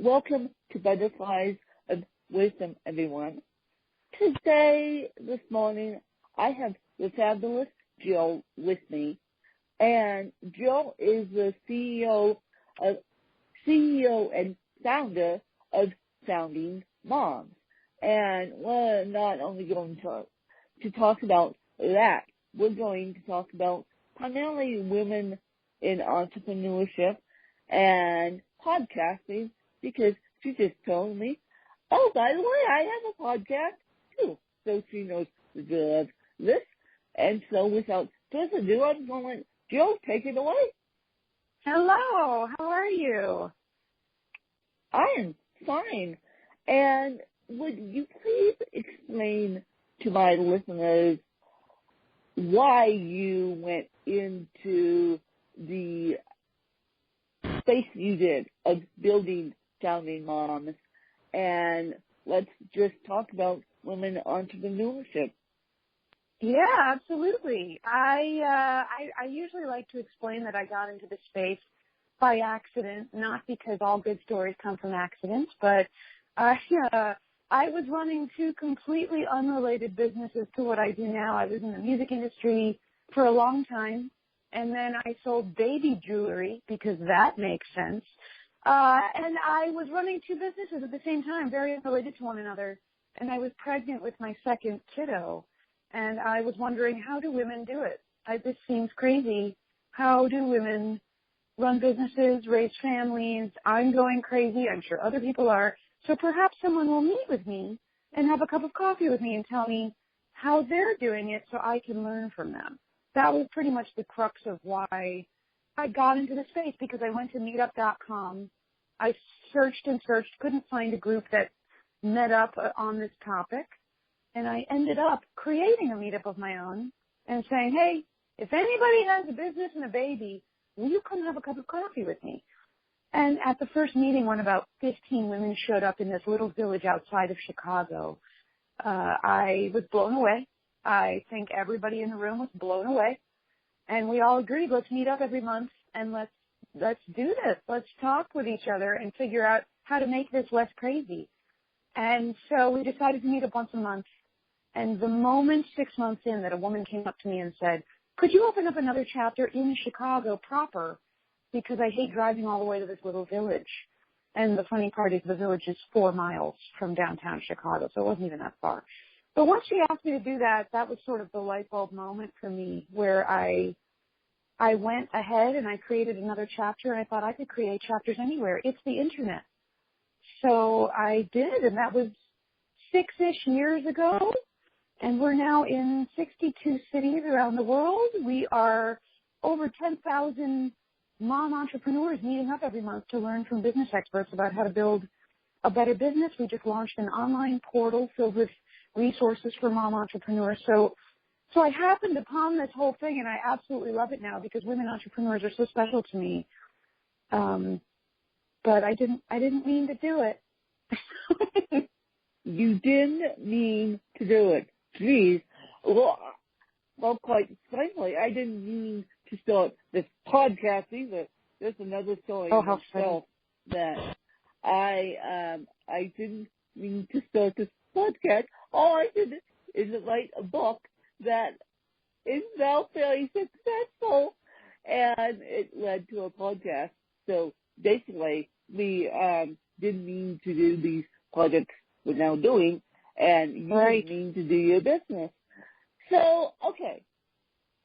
Welcome to Butterflies of Wisdom, everyone. This morning, I have the fabulous Jill with me, and Jill is the CEO and founder of Founding Moms. And we're not only going to talk about that, we're going to talk about primarily women in entrepreneurship and podcasting, because she just told me, oh, by the way, I have a podcast too. So she knows the deal of this. And so without further ado, I'm going to let Jill take it away. Hello, how are you? I am fine. And would you please explain to my listeners why you went into the space you did of building Founding Moms, and let's just talk about women entrepreneurship. Yeah, absolutely. I usually like to explain that I got into the space by accident, not because all good stories come from accidents, but I was running two completely unrelated businesses to what I do now. I was in the music industry for a long time, and then I sold baby jewelry because that makes sense. And I was running two businesses at the same time, very unrelated to one another. And I was pregnant with my second kiddo. And I was wondering, how do women do it? This seems crazy. How do women run businesses, raise families? I'm going crazy. I'm sure other people are. So perhaps someone will meet with me and have a cup of coffee with me and tell me how they're doing it so I can learn from them. That was pretty much the crux of why I got into the space, because I went to meetup.com. I searched and searched, couldn't find a group that met up on this topic, and I ended up creating a meetup of my own and saying, hey, if anybody has a business and a baby, will you come have a cup of coffee with me? And at the first meeting, when about 15 women showed up in this little village outside of Chicago, I was blown away. I think everybody in the room was blown away. And we all agreed, let's meet up every month and let's do this. Let's talk with each other and figure out how to make this less crazy. And so we decided to meet up once a month. And the moment 6 months in that a woman came up to me and said, could you open up another chapter in Chicago proper? Because I hate driving all the way to this little village. And the funny part is the village is 4 miles from downtown Chicago, so it wasn't even that far. But once she asked me to do that, that was sort of the light bulb moment for me, where I went ahead and I created another chapter, and I thought I could create chapters anywhere. It's the internet. So I did, and that was 6-ish years ago, and we're now in 62 cities around the world. We are over 10,000 mom entrepreneurs meeting up every month to learn from business experts about how to build a better business. We just launched an online portal filled with resources for mom entrepreneurs. So I happened upon this whole thing, and I absolutely love it now because women entrepreneurs are so special to me. But I didn't mean to do it. You didn't mean to do it. Geez. Well, quite frankly, I didn't mean to start this podcast either. There's another story myself that I didn't mean to start this podcast. All I did is write a book that is now fairly successful, and it led to a podcast. So basically, we didn't mean to do these projects we're now doing, and you didn't mean to do your business. So, okay,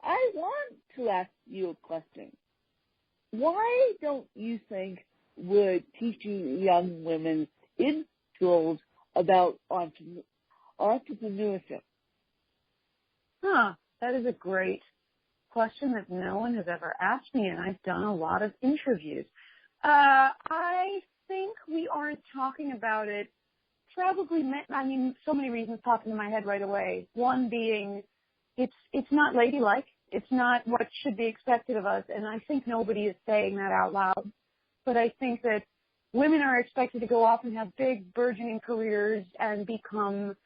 I want to ask you a question. Why don't you think we're teaching young women in schools about entrepreneurship? That is a great question that no one has ever asked me, and I've done a lot of interviews. I think we aren't talking about it. Probably, so many reasons pop into my head right away. One being, it's not ladylike. It's not what should be expected of us, and I think nobody is saying that out loud. But I think that women are expected to go off and have big, burgeoning careers and become,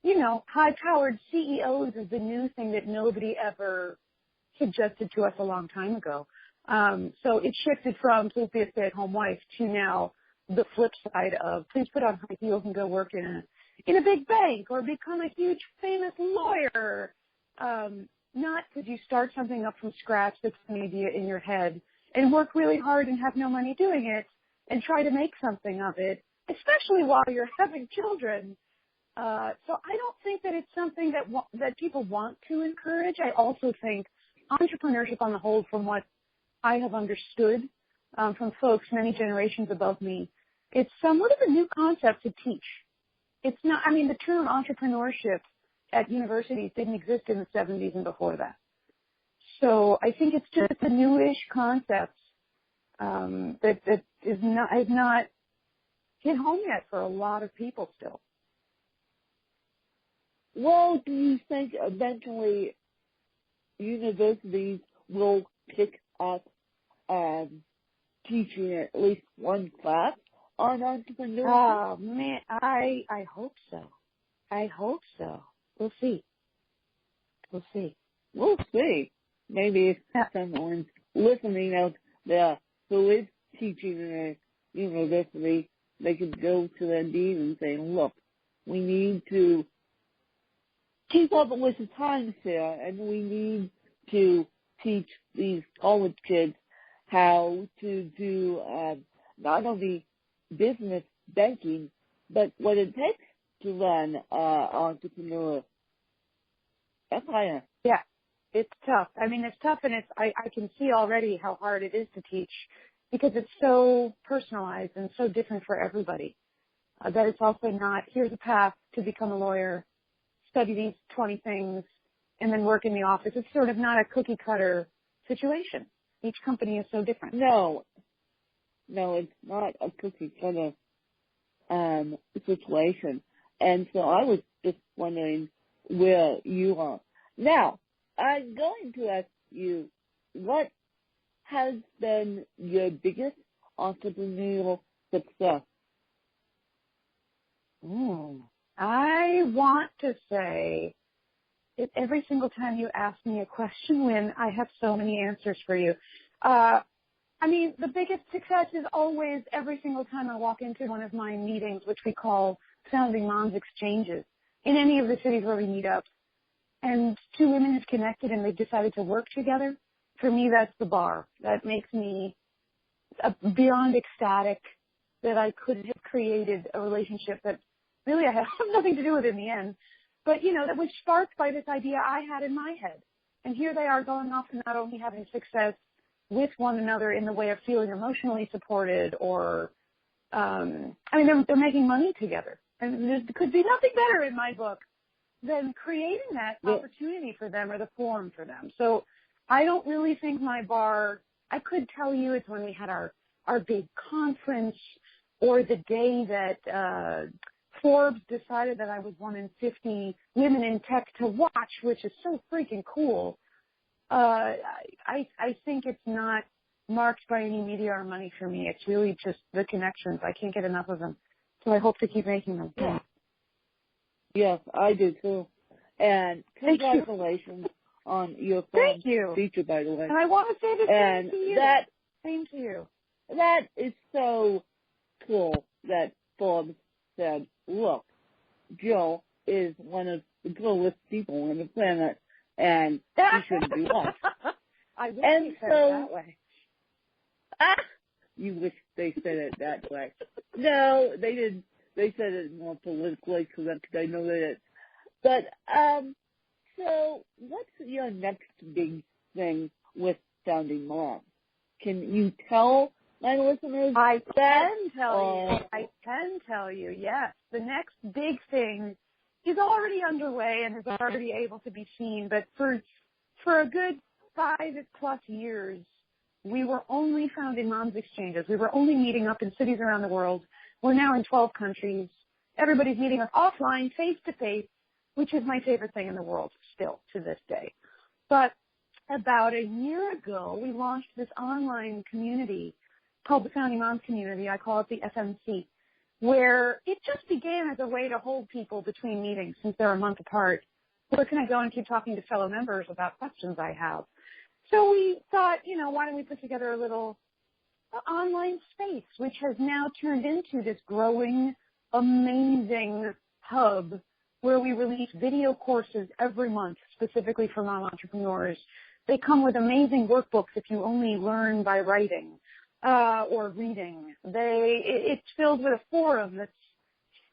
high-powered CEOs is the new thing that nobody ever suggested to us a long time ago. So it shifted from please be a stay-at-home wife to now the flip side of please put on high heels and go work in a big bank or become a huge famous lawyer. Not could you start something up from scratch that's an idea in your head and work really hard and have no money doing it and try to make something of it, especially while you're having children. So I don't think that it's something that people want to encourage. I also think entrepreneurship on the whole, from what I have understood from folks many generations above me, it's somewhat of a new concept to teach. It's not, I mean, the term entrepreneurship at universities didn't exist in the 70s and before that. So I think it's just a newish concept that has not hit home yet for a lot of people still. Well, do you think eventually universities will pick up teaching at least one class on entrepreneurship? Oh, man, I hope so. I hope so. We'll see. We'll see. We'll see. Maybe if someone's listening out there who is teaching in a university, they could go to their dean and say, look, we need to keep up with the times here, and we need to teach these college kids how to do not only business banking, but what it takes to run entrepreneur. That's higher. Yeah, it's tough. I mean, it's tough, and I can see already how hard it is to teach because it's so personalized and so different for everybody. That it's also not, here's a path to become a lawyer, study these 20 things, and then work in the office. It's sort of not a cookie cutter situation. Each company is so different. No, it's not a cookie cutter situation. And so I was just wondering where you are. Now, I'm going to ask you, what has been your biggest entrepreneurial success? I want to say that every single time you ask me a question, Lynn, I have so many answers for you. I mean, the biggest success is always every single time I walk into one of my meetings, which we call Founding Moms Exchanges, in any of the cities where we meet up, and two women have connected and they've decided to work together. For me, that's the bar. That makes me beyond ecstatic that I could have created a relationship that really I have nothing to do with in the end, but, you know, that was sparked by this idea I had in my head. And here they are going off and not only having success with one another in the way of feeling emotionally supported or, they're making money together. And there could be nothing better in my book than creating that opportunity for them or the forum for them. So I don't really think my bar, I could tell you it's when we had our big conference or the day that Forbes decided that I was one in 50 women in tech to watch, which is so freaking cool. I think it's not marked by any media or money for me. It's really just the connections. I can't get enough of them. So I hope to keep making them. Yeah. Yes, I do too. And congratulations on your film feature, by the way. And I want to say the same to you. Same to you. That is so cool that Forbes said, look, Jill is one of the coolest people on the planet, and she shouldn't be lost. I wish they said it that way. You wish they said it that way. No, they didn't. They said it more politically correct. I know that. But, so what's your next big thing with Founding Moms? Can you tell my listeners I can tell you, yes. The next big thing is already underway and is already able to be seen. But for a good 5+ years, we were only Founding Moms Exchanges. We were only meeting up in cities around the world. We're now in 12 countries. Everybody's meeting us offline, face-to-face, which is my favorite thing in the world still to this day. But about a year ago, we launched this online community called the Founding Moms Community. I call it the FMC, where it just began as a way to hold people between meetings since they're a month apart. Where can I go and keep talking to fellow members about questions I have? So we thought, why don't we put together a little online space, which has now turned into this growing, amazing hub where we release video courses every month specifically for mom entrepreneurs. They come with amazing workbooks if you only learn by writing or reading. It's filled with a forum that's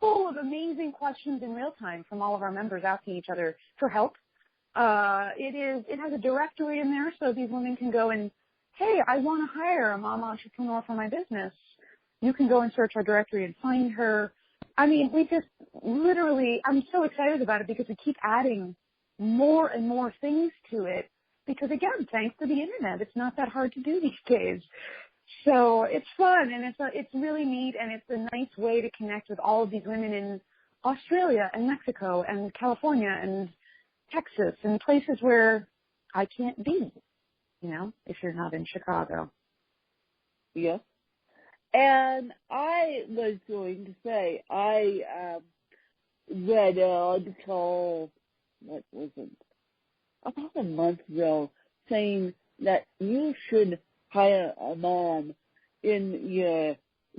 full of amazing questions in real time from all of our members asking each other for help. It has a directory in there so these women can go and, hey, I want to hire a mom entrepreneur for my business. You can go and search our directory and find her. I mean, we just literally, I'm so excited about it because we keep adding more and more things to it because, again, thanks to the internet, it's not that hard to do these days. So it's fun, and it's really neat, and it's a nice way to connect with all of these women in Australia and Mexico and California and Texas and places where I can't be, if you're not in Chicago. Yes. And I was going to say, I read an article, what was it, about a month ago, saying that you should hire a mom in your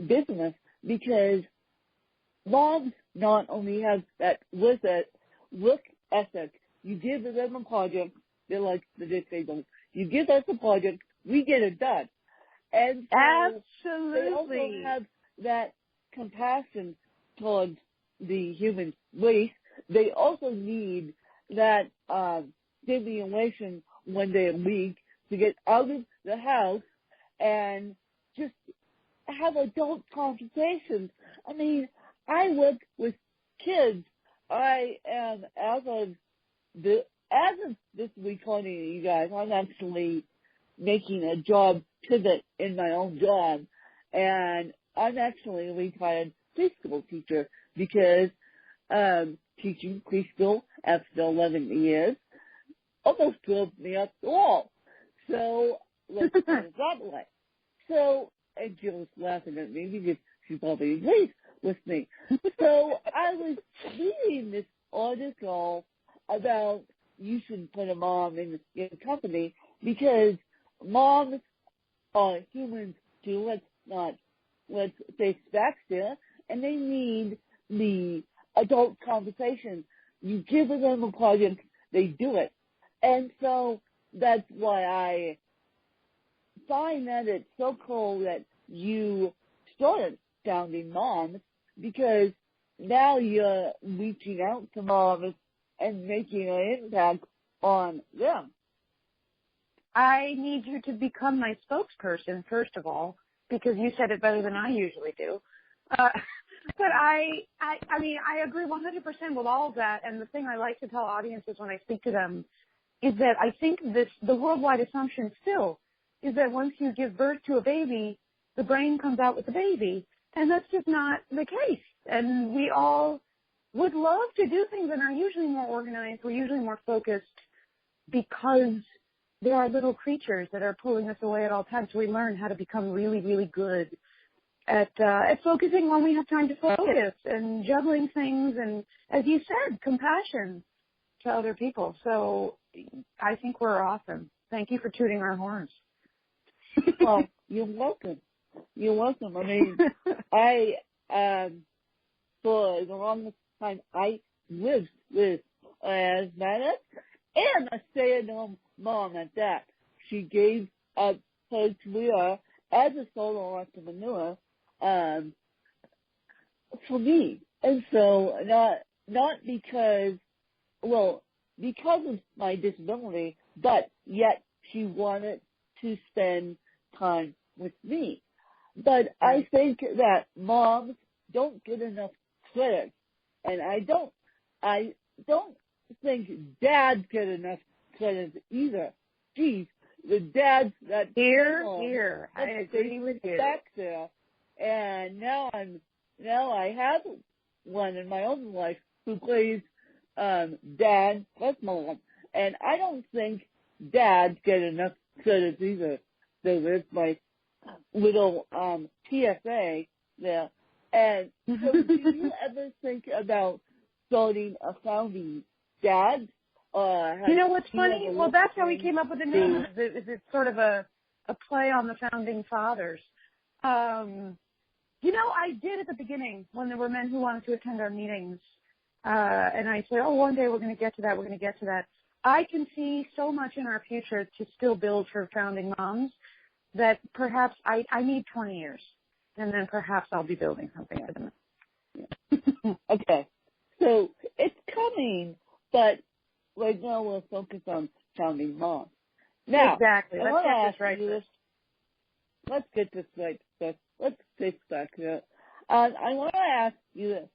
business because moms not only have that work ethic, you give them a project, they're like the disabled. You give us a project, we get it done. And so absolutely, they also have that compassion towards the human race. They also need that stimulation when they're weak to get out of the house and just have adult conversations. I mean, I work with kids. I am, as of this recording, you guys, I'm actually making a job pivot in my own job, and I'm actually a retired preschool teacher because teaching preschool after 11 years almost drove me up the wall. So let's put it that way. So, and Jill's laughing at me because she probably agrees with me. So I was reading this article about you should put a mom in your company because moms are humans too. Let's face facts there, and they need the adult conversation. You give them a project, they do it. And so that's why I find that it's so cool that you started Founding Moms, because now you're reaching out to moms and making an impact on them. I need you to become my spokesperson, first of all, because you said it better than I usually do. But I mean, I agree 100% with all of that. And the thing I like to tell audiences when I speak to them is that I think the worldwide assumption still is that once you give birth to a baby, the brain comes out with the baby. And that's just not the case. And we all would love to do things and are usually more organized. We're usually more focused because there are little creatures that are pulling us away at all times. So we learn how to become really, really good at focusing when we have time to focus and juggling things and, as you said, compassion to other people. So I think we're awesome. Thank you for tooting our horns. Well, you're welcome. You're welcome. I mean, for the longest time, I lived with an asthmatic and a stay-at-home mom at that. She gave up her career as a solo entrepreneur for me. And so not because of my disability, but yet she wanted to spend time with me. But I think that moms don't get enough credit, and I don't think dads get enough credit either. Geez, the dads that here, I agree with you. Back there, and now I have one in my own life who plays dad plus mom, and I don't think dads get enough credit either. So there's my little PSA there. And so do you ever think about starting a founding dad? You know what's funny? Well, that's how we came up with the name. Is it sort of a play on the founding fathers? I did at the beginning when there were men who wanted to attend our meetings. And I said, one day we're going to get to that. We're going to get to that. I can see so much in our future to still build for founding moms that perhaps I need 20 years. And then perhaps I'll be building something for them. Yeah. Okay. So it's coming, but right now we'll focus on founding moms. Now, exactly. Let's get this right first. Let's get this right first. Let's fix back here. I want to ask you this.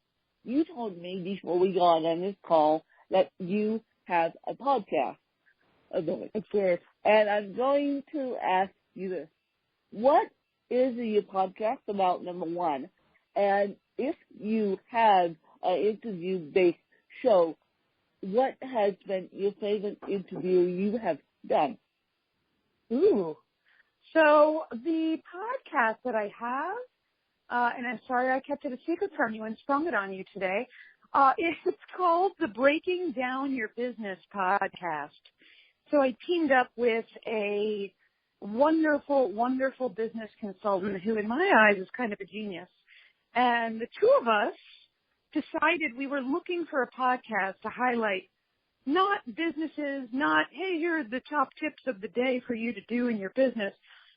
You told me before we got on this call that you have a podcast ability. Yes. And I'm going to ask you this. What is your podcast about, number one? And if you have an interview-based show, what has been your favorite interview you have done? Ooh. So the podcast that I have, and I'm sorry I kept it a secret from you and sprung it on you today, it's called the Breaking Down Your Business podcast. So I teamed up with a wonderful, wonderful business consultant who in my eyes is kind of a genius. And the two of us decided we were looking for a podcast to highlight not businesses, not, hey, here are the top tips of the day for you to do in your business,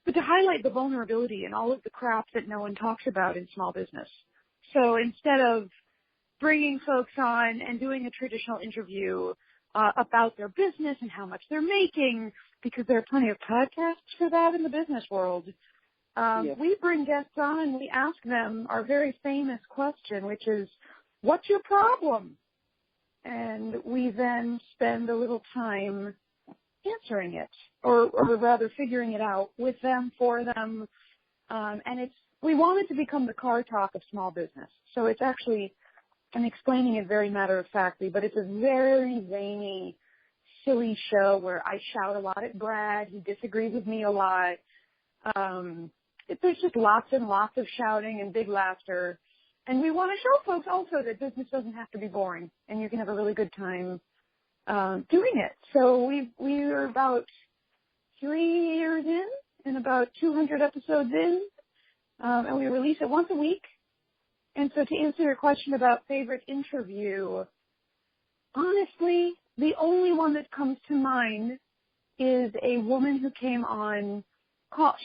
but to highlight the vulnerability and all of the crap that no one talks about in small business. So instead of bringing folks on and doing a traditional interview about their business and how much they're making, because there are plenty of podcasts for that in the business world, we bring guests on and we ask them our very famous question, which is, what's your problem? And we then spend a little time answering it, or rather figuring it out with them, for them. And we want it to become the car talk of small business. So it's actually, I'm explaining it very matter-of-factly, but it's a very zany, silly show where I shout a lot at Brad. He disagrees with me a lot. There's just lots and lots of shouting and big laughter. And we want to show folks also that business doesn't have to be boring, and you can have a really good time doing it. So we're about 3 years in and about 200 episodes in, and we release it once a week. And so to answer your question about favorite interview, honestly, the only one that comes to mind is a woman who came on.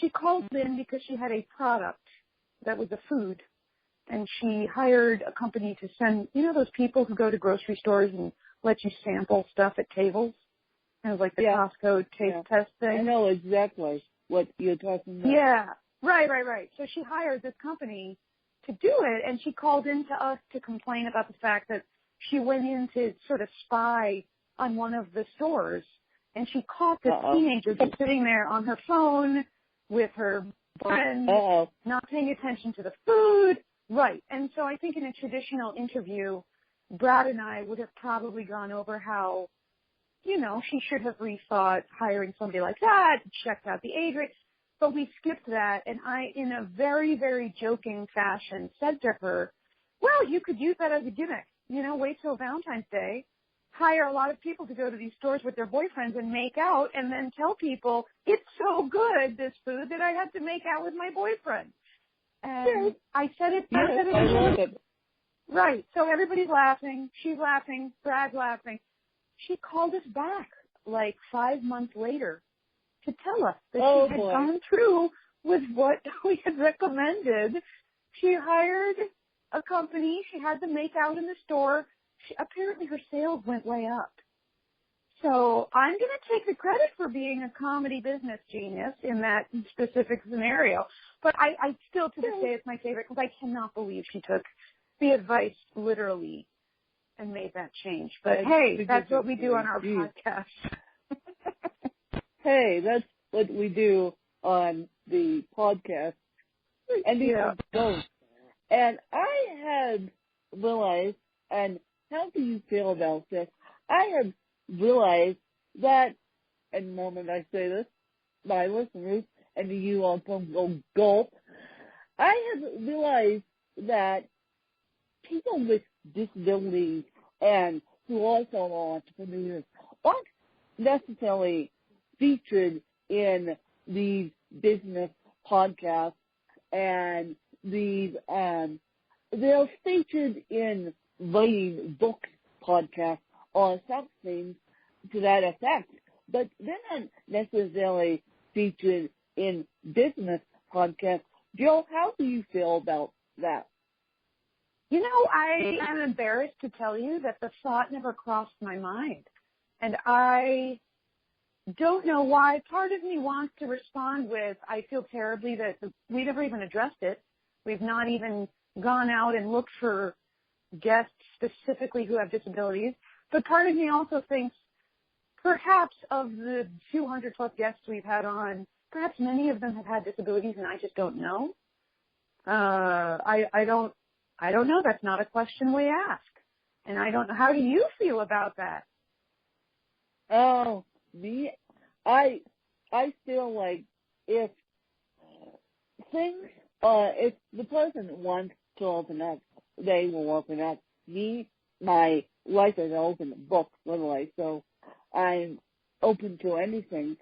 She called in because she had a product that was a food. And she hired a company to send, those people who go to grocery stores and let you sample stuff at tables? Kind of like the Costco taste test thing. I know exactly what you're talking about. Yeah, right. So she hired this company to do it, and she called in to us to complain about the fact that she went in to sort of spy on one of the stores, and she caught this teenager just sitting there on her phone with her friend, not paying attention to the food. Right. And so I think in a traditional interview, Brad and I would have probably gone over how, she should have rethought hiring somebody like that, checked out the age rate. But we skipped that, and I, in a very, very joking fashion, said to her, well, you could use that as a gimmick. Wait till Valentine's Day, hire a lot of people to go to these stores with their boyfriends and make out, and then tell people, it's so good, this food, that I had to make out with my boyfriend. And I said it. Right. So everybody's laughing. She's laughing. Brad's laughing. She called us back like 5 months later to tell us that she had gone through with what we had recommended. She hired a company. She had them make out in the store. Apparently her sales went way up. So I'm going to take the credit for being a comedy business genius in that specific scenario. But I still, to this day, it's my favorite because I cannot believe she took the advice literally and made that change. But hey, that's what we do on our podcast. Hey, that's what we do on the podcast. And and I had realized, and how do you feel about this? I have realized that, and the moment I say this, my listeners, and you all go gulp, I have realized that people with disabilities and who also are entrepreneurs aren't necessarily featured in these business podcasts and these, they're featured in writing books, podcasts, or something to that effect, but they're not necessarily featured in business podcasts. Jill, how do you feel about that? You know, I am embarrassed to tell you that the thought never crossed my mind. And I don't know why. Part of me wants to respond with, I feel terribly that we never even addressed it. We've not even gone out and looked for guests specifically who have disabilities. But part of me also thinks perhaps of the 200 plus guests we've had on, perhaps many of them have had disabilities and I just don't know. I don't know. That's not a question we ask. And I don't know. How do you feel about that? Oh, I feel like if the person wants to open up, they will open up. My life is an open book, literally, so I'm open to anything.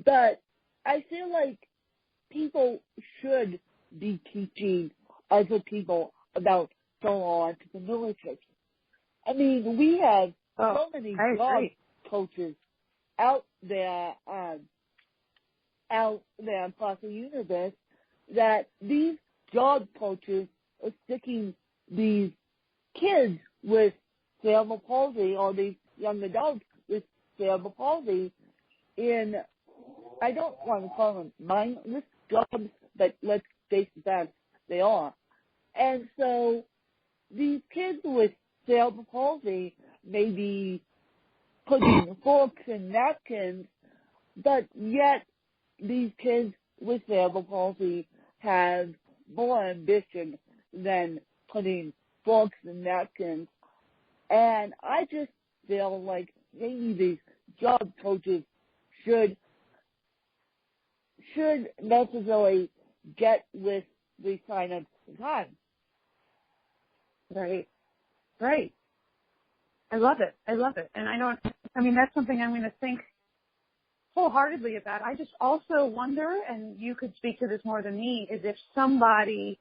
But I feel like people should be teaching other people about solo entrepreneurship. I mean, we have so many job coaches out there across the universe that these job coaches are sticking these kids with cerebral palsy or these young adults with cerebral palsy in, I don't want to call them mindless jobs, but let's face the fact, they are. And so these kids with cerebral palsy may be putting forks and napkins, but yet these kids with cerebral palsy have more ambition than putting forks and napkins. And I just feel like maybe these job coaches should necessarily get with the sign-ups time. Right. I love it. And that's something I'm going to think wholeheartedly about. I just also wonder, and you could speak to this more than me, is if somebody,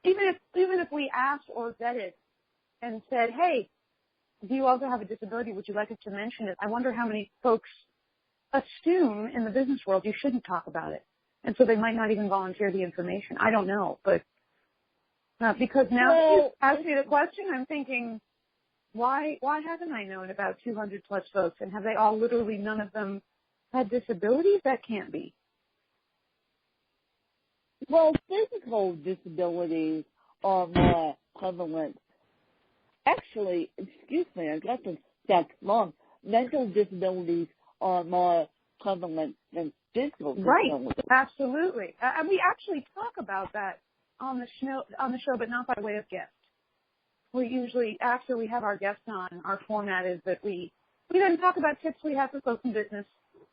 even if we asked or vetted and said, hey, do you also have a disability? Would you like us to mention it? I wonder how many folks assume in the business world you shouldn't talk about it. And so they might not even volunteer the information. I don't know, but because now that you asked me the question, I'm thinking, why haven't I known about 200 plus folks, and have they all literally, none of them had disabilities? That can't be. Well, physical disabilities are more prevalent. Actually, excuse me, I got the stats wrong. Mental disabilities are more prevalent than physical disabilities. Right, absolutely. And we actually talk about that on the show, but not by way of guest. We usually, after we have our guests on, our format is that we then talk about tips we have for folks in business,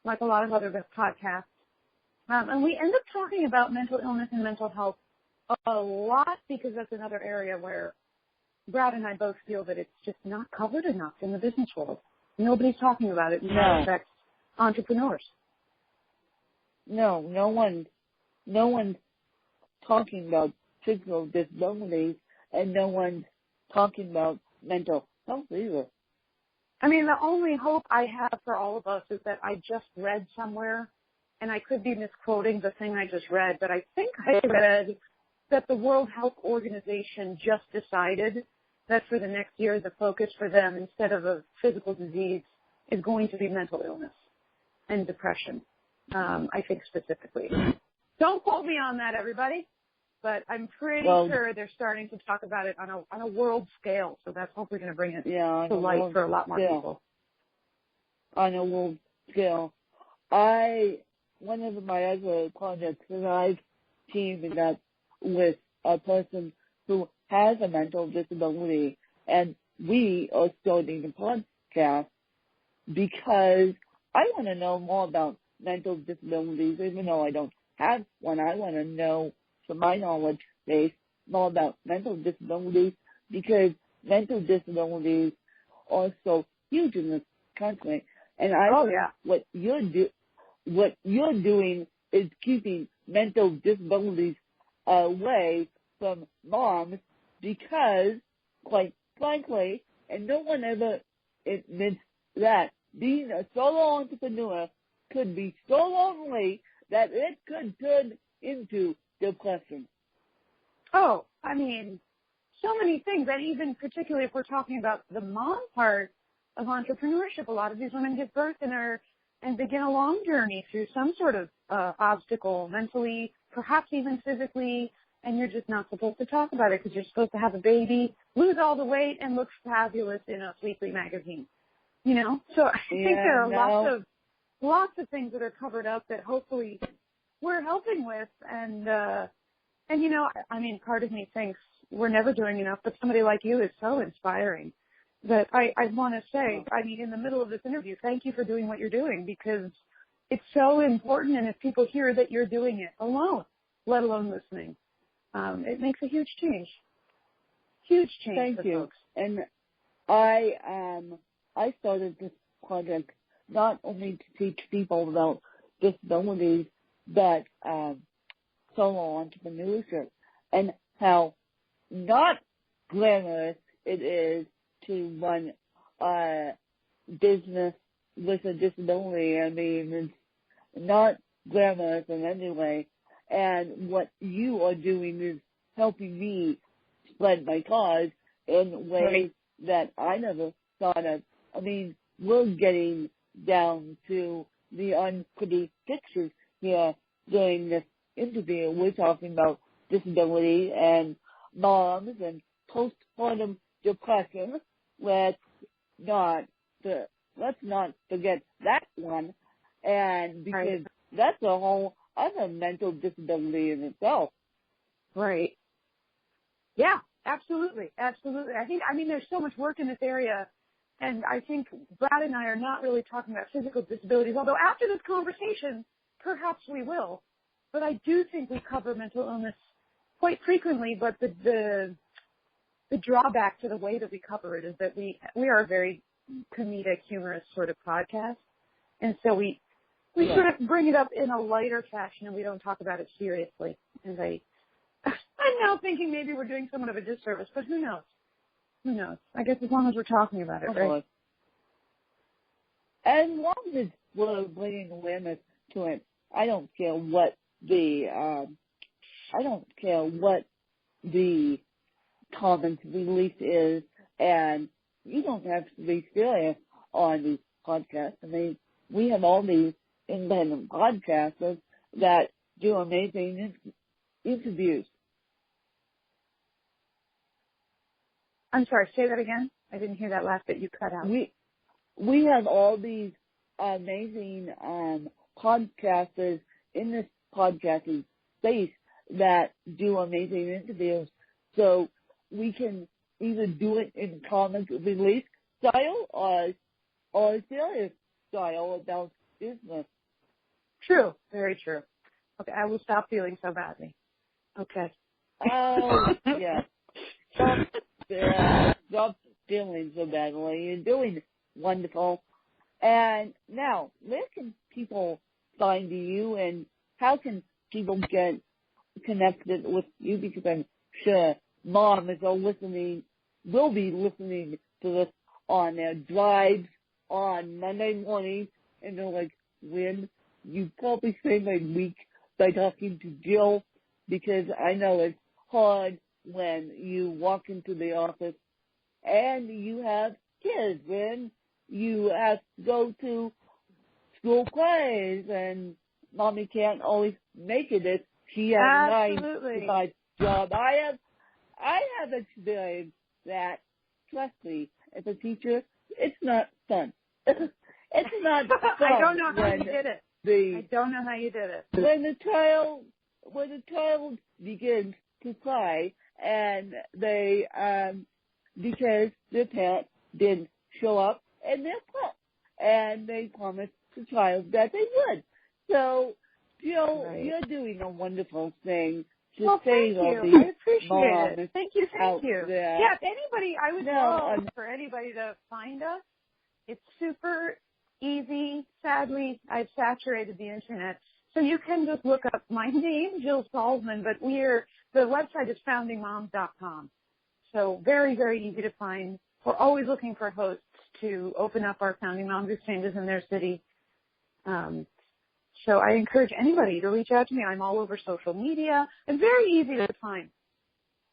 like a lot of other podcasts. And we end up talking about mental illness and mental health a lot because that's another area where Brad and I both feel that it's just not covered enough in the business world. Nobody's talking about it, and that affects entrepreneurs. No one's talking about physical disabilities, and no one's talking about mental health either. I mean, the only hope I have for all of us is that I just read somewhere, and I could be misquoting the thing I just read, but I think I read that the World Health Organization just decided that for the next year, the focus for them, instead of a physical disease, is going to be mental illness and depression, I think specifically. Don't quote me on that, everybody, but I'm pretty sure they're starting to talk about it on a world scale, so that's hopefully going to bring it to light for a lot more people. On a world scale. One of my other projects that I've teamed up with a person who has a mental disability, and we are starting a podcast because I want to know more about mental disabilities, even though I don't have one. I want to know, from my knowledge base, more about mental disabilities because mental disabilities are so huge in this country. And what you're doing is keeping mental disabilities away from moms because, quite frankly, and no one ever admits that, being a solo entrepreneur could be so lonely that it could turn into depression. Oh, I mean, so many things, and even particularly if we're talking about the mom part of entrepreneurship, a lot of these women give birth and begin a long journey through some sort of obstacle, mentally, perhaps even physically, and you're just not supposed to talk about it because you're supposed to have a baby, lose all the weight, and look fabulous in a weekly magazine. You know? So I think there are lots of things that are covered up that hopefully we're helping with. And you know, I mean, part of me thinks we're never doing enough, but somebody like you is so inspiring that I want to say, I mean, in the middle of this interview, thank you for doing what you're doing, because it's so important. And if people hear that you're doing it alone, let alone listening, it makes a huge change. Huge change. Thank for you. Folks. And I started this project not only to teach people about disabilities, but solo entrepreneurship and how not glamorous it is to run a business with a disability. I mean, it's not glamorous in any way. And what you are doing is helping me spread my cause in ways that I never thought of. I mean, we're getting down to the unpretty pictures here during this interview. We're talking about disability and moms and postpartum depression. Let's not forget that one, and because that's a whole other mental disability in itself. Right. Yeah, absolutely. Absolutely. I mean, there's so much work in this area, and I think Brad and I are not really talking about physical disabilities, although after this conversation, perhaps we will. But I do think we cover mental illness quite frequently, but the drawback to the way that we cover it is that we are a very comedic, humorous sort of podcast, and so we sort of bring it up in a lighter fashion, and we don't talk about it seriously. And I'm now thinking maybe we're doing somewhat of a disservice, but who knows? Who knows? I guess as long as we're talking about it, right? As long as we're bringing awareness to it, I don't care what the comments release is, and you don't have to be serious on these podcasts. I mean, we have all these independent podcasters that do amazing interviews. I'm sorry, say that again. I didn't hear that last bit. You cut out. We have all these amazing podcasters in this podcasting space that do amazing interviews. So we can either do it in comic relief style or serious style about business. True. Very true. Okay, I will stop feeling so badly. Okay. Oh, yeah. Stop feeling so badly. You're doing wonderful. And now, where can people find you, and how can people get connected with you? Because I'm sure moms will be listening to this on their drives on Monday morning, and they're like, "When you probably spend my week by talking to Jill," because I know it's hard when you walk into the office and you have kids, when you have to go to school plays, and mommy can't always make it if she has a 9-to-5 job. I have experienced that. Trust me, as a teacher, it's not fun. It's not fun. I don't know how you did it. I don't know how you did it. When the child begins to cry, and they because their parent didn't show up in their class, and they promised the child that they would. So, Jill, you're doing a wonderful thing to save all these I appreciate moms it. Thank you. there. Yeah, if anybody, I would love for anybody to find us. It's super easy. Sadly, I've saturated the internet. So you can just look up my name, Jill Salzman, but we're the website is foundingmoms.com. So very, very easy to find. We're always looking for hosts to open up our Founding Moms exchanges in their city. So I encourage anybody to reach out to me. I'm all over social media. I'm very easy to find.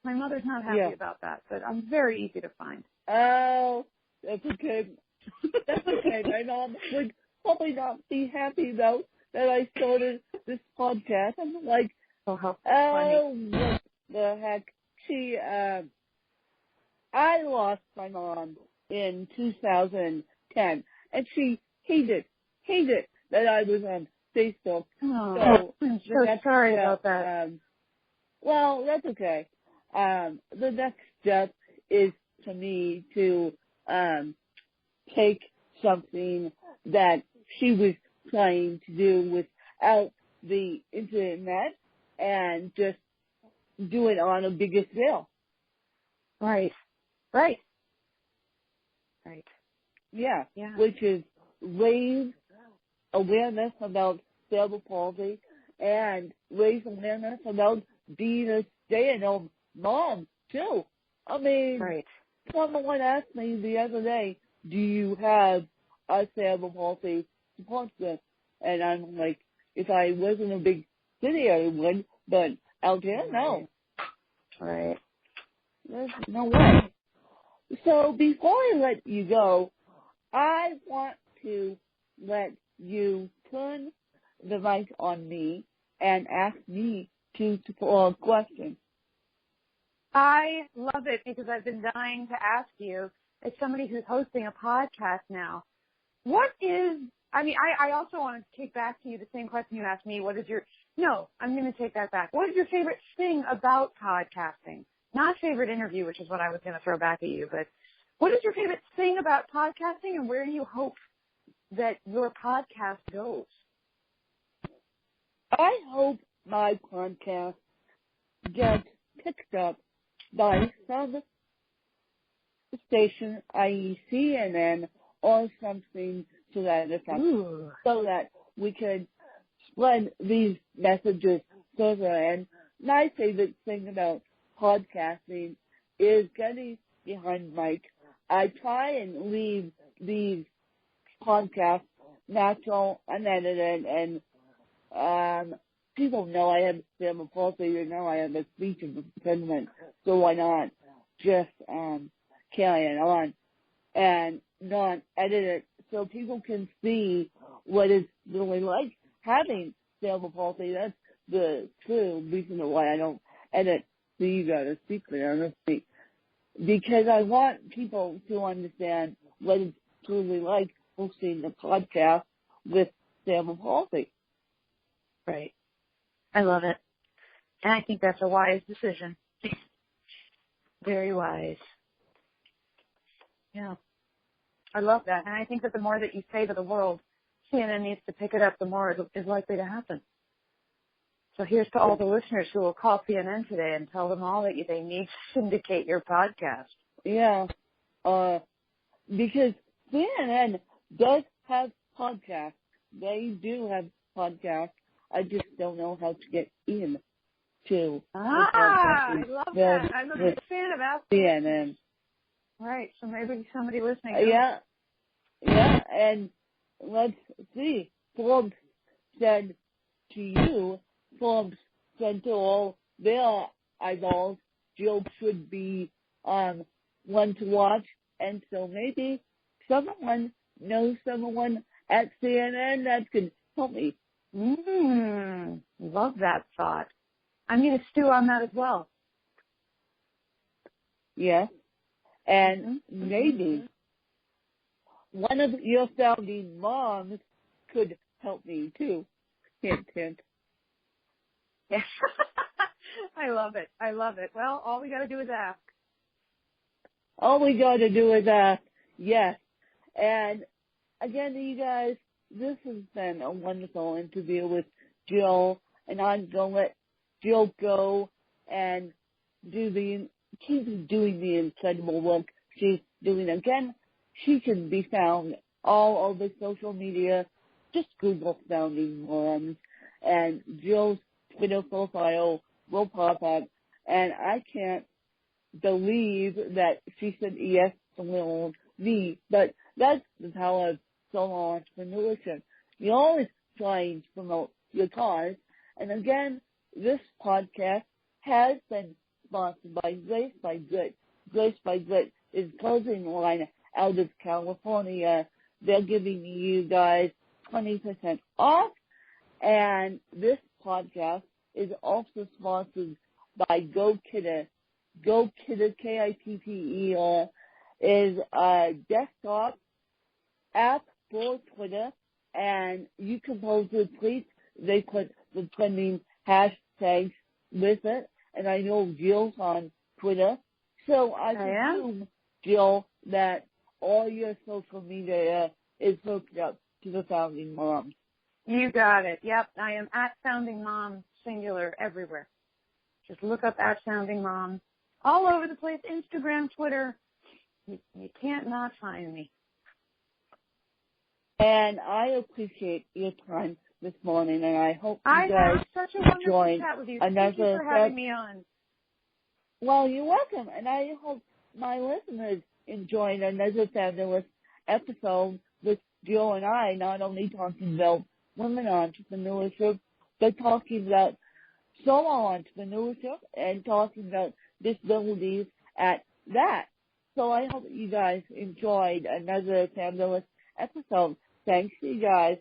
My mother's not happy about that, but I'm very easy to find. Oh, that's okay. That's okay. My mom would probably not be happy, though, that I started this podcast. I'm like, how funny. What the heck? I lost my mom in 2010, and she hated that I was on Facebook. Oh, I'm so sorry about that. Well, that's okay. The next step is for me to take something that she was trying to do without the internet and just do it on a bigger scale. Right. Yeah. Which is raise awareness about cerebral palsy and raise awareness about being a stay-at-home mom, too. I mean, someone asked me the other day, do you have a cerebral palsy support group? And I'm like, if I wasn't a big city, I would, but out there, no. Right. There's no way. So before I let you go, I want to let you turn the mic on me and ask me two questions. I love it because I've been dying to ask you, as somebody who's hosting a podcast now, I also want to take back to you the same question you asked me. I'm going to take that back. What is your favorite thing about podcasting? Not favorite interview, which is what I was going to throw back at you, but what is your favorite thing about podcasting, and where do you hope that your podcast goes? I hope my podcast gets picked up by some station, i.e. CNN, or something to that effect, so that we could spread these messages further. And my favorite thing about podcasting is getting behind mic. I try and leave these podcasts natural, unedited, and people know I have cerebral palsy. You know I have a speech impediment, so why not just carry it on and not edit it so people can see what it's really like having cerebral palsy. That's the true reason why I don't edit. So you gotta speak for honestly, because I want people to understand what it's truly like hosting a podcast with cerebral palsy. Right. I love it. And I think that's a wise decision. Very wise. Yeah. I love that. And I think that the more that you say to the world, CNN needs to pick it up, the more it is likely to happen. So here's to all the listeners who will call CNN today and tell them all that they need to syndicate your podcast. Yeah. Because CNN does have podcasts. They do have podcasts. I just don't know how to get in to. I love that. I'm a big fan of Aspen. CNN. Right. So maybe somebody listening. Yeah. And let's see. Forbes said to all their eyeballs, Jill should be one to watch. And so maybe someone knows someone at CNN that could help me. Love that thought. I'm going to stew on that as well. Yes. And maybe one of your founding moms could help me too. Hint, hint. Yes. I love it. Well, all we got to do is ask. All we got to do is ask. Yes. And again, you guys, this has been a wonderful interview with Jill, and I'm going to let Jill go and keep doing the incredible work she's doing. Again, she can be found all over social media. Just Google Founding Moms, and Jill's Twitter profile will pop up. And I can't believe that she said yes to little me, but that's the power of solo entrepreneurship. You're always trying to promote your cause. And again, this podcast has been sponsored by Grace by Grit. Grace by Grit is clothing line out of California. They're giving you guys 20% off. And this podcast is also sponsored by Go Kidder. Go Kidder, K-I-T-T-E-R, is a desktop app for Twitter, and you can post your tweets. They put the trending hashtags with it, and I know Jill's on Twitter. So I assume, Jill, that all your social media is hooked up to the Founding Moms. You got it. Yep, I am at Founding Mom, singular, everywhere. Just look up at Founding Mom. All over the place, Instagram, Twitter. You can't not find me. And I appreciate your time this morning, and I hope you guys such a wonderful join chat with you. another. Thank you for having me on. Well, you're welcome, and I hope my listeners enjoyed another fabulous episode with Jill and I, not only talking about women entrepreneurship, but talking about solo entrepreneurship and talking about disabilities at that. So I hope you guys enjoyed another fabulous episode. Thanks, you guys.